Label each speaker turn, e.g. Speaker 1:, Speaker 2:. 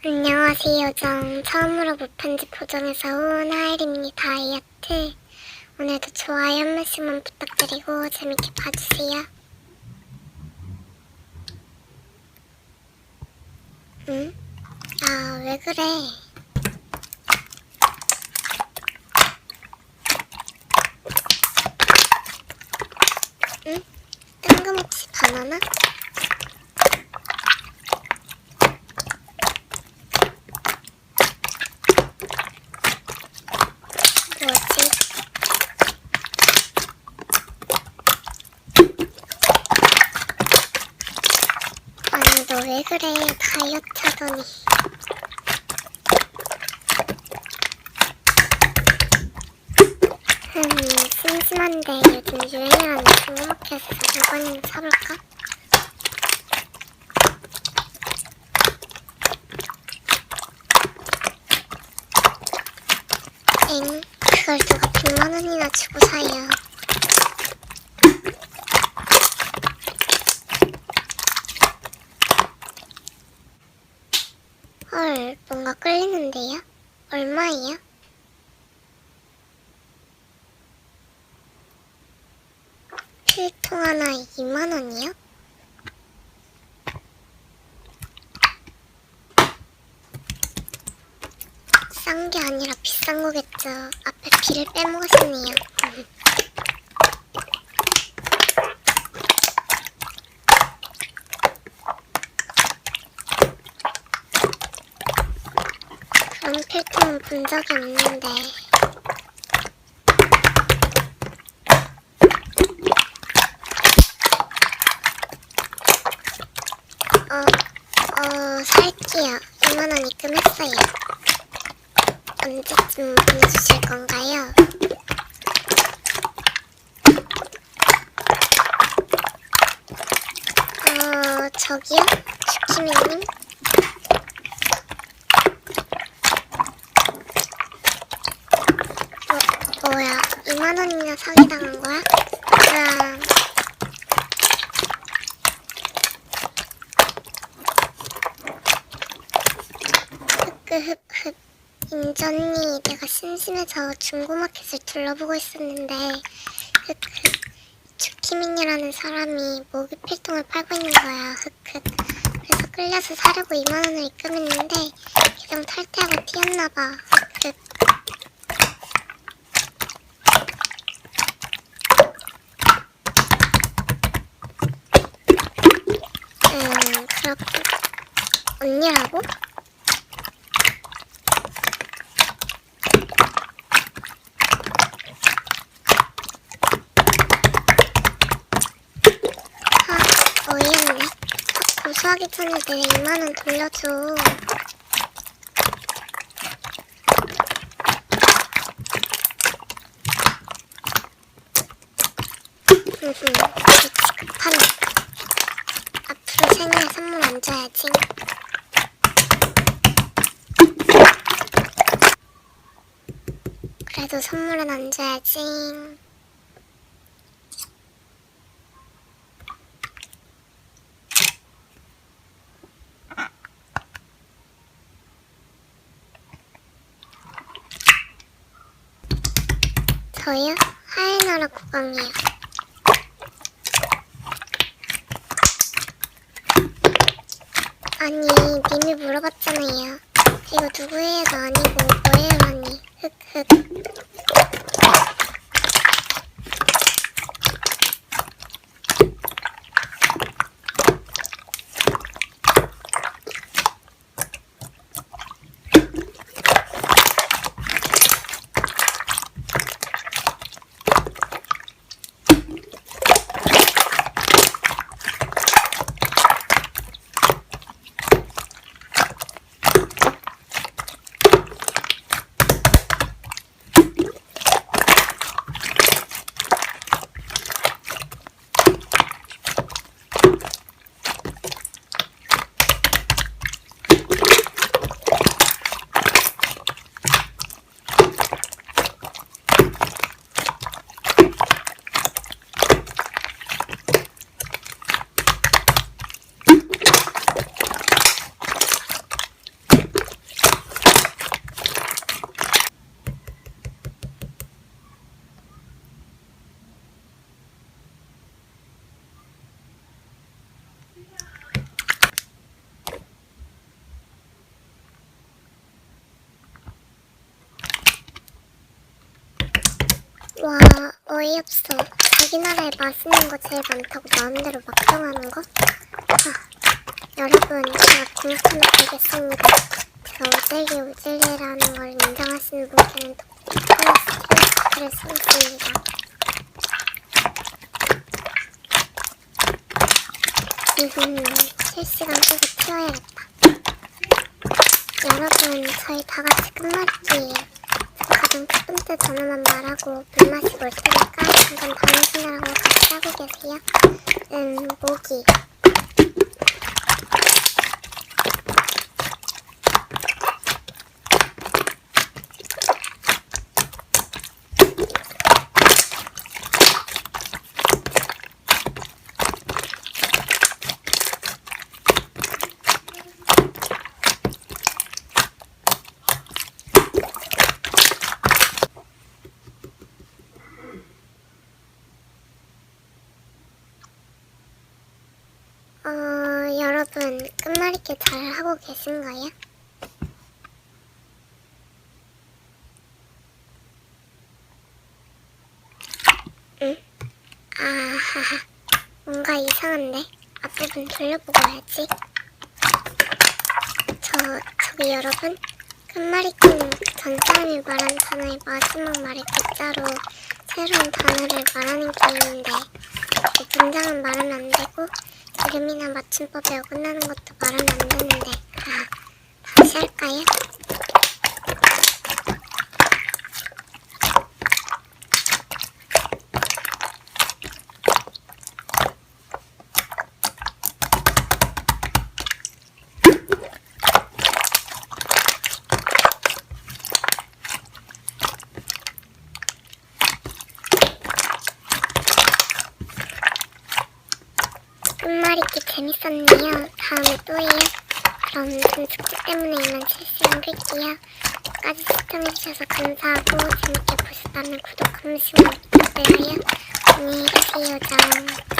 Speaker 1: 안녕하세요. 요정 처음으로 무편집 보정에서 온 하일입니다. 다이어트. 오늘도 좋아요 한 번씩만 부탁드리고 재밌게 봐주세요. 응? 아, 왜 그래? 응? 뜬금없이 바나나? 뭐지? 아니, 너 왜 그래? 다이어트 하더니. 심심한데 요즘 유행이라는 질문마켓에서 물건이나 사볼까? 엥? 그걸 누가 100만원이나 주고 사요. 헐, 뭔가 끌리는데요? 얼마예요? 필통 하나 2만원이요? 싼 게 아니라 비싼 거겠죠. 앞에 비를 빼먹으셨네요. 그런 필통은 본 적이 없는데. 살게요. 2만원 입금했어요. 언제쯤 보내주실 건가요? 저기요? 슈키미님? 뭐야, 2만원이나 사기당한 거야? 그럼 흑흑흑. 인전니, 내가 심심해서 중고마켓을 둘러보고 있었는데 흑흑 주키민이라는 사람이 모기 필통을 팔고 있는 거야. 흑흑. 그래서 끌려서 사려고 2만원을 입금했는데 계정 탈퇴하고 튀었나봐. 흑흑. 그렇군. 언니라고? 어이없네. 고소하기 전에 내 2만원 돌려줘. 그렇지 급하네. 앞으로 생일에 선물 안 줘야지. 그래도 선물은 안 줘야지. 저요? 하이나라 국왕이요. 아니, 님이 물어봤잖아요. 이거 누구예요도 아니고 뭐예요라니. 흑흑. 와, 어이없어. 자기 나라에 맛있는 거 제일 많다고 마음대로 막 정하는 거? 여러분, 제가 공약해놓겠습니다. 제가 오질리라는 걸 인정하시는 분께는 키네마스터를 쓰겠습니다. 실시간 끄고 튀어야겠다. 여러분, 저희 다같이 끝말잇기예요. 가장 첫 번째 단어만 말하고 물 마시고 올 테니까 잠깐 다니시느라고 같이 하고 계세요. 모기. 여러분, 끝말잇기 잘 하고 계신가요? 응? 아하하, 뭔가 이상한데? 앞부분 돌려보고 와야지. 저기 여러분, 끝말잇기는 전 사람이 말한 단어의 마지막 말의 글자로 새로운 단어를 말하는 게임인데 문장은 말하면 안 되고 이름이나 맞춤법에 어긋나는 것도 말하면 안 되는데 다시 할까요? 끝말잇기 재밌었네요. 다음에 또 해요. 그럼 등축구 때문에 이만 실시간 끌게요. 끝까지 시청해주셔서 감사하고 재밌게 보셨다면 구독 한 번씩만 부탁드려요. 안녕히 계세요. 장.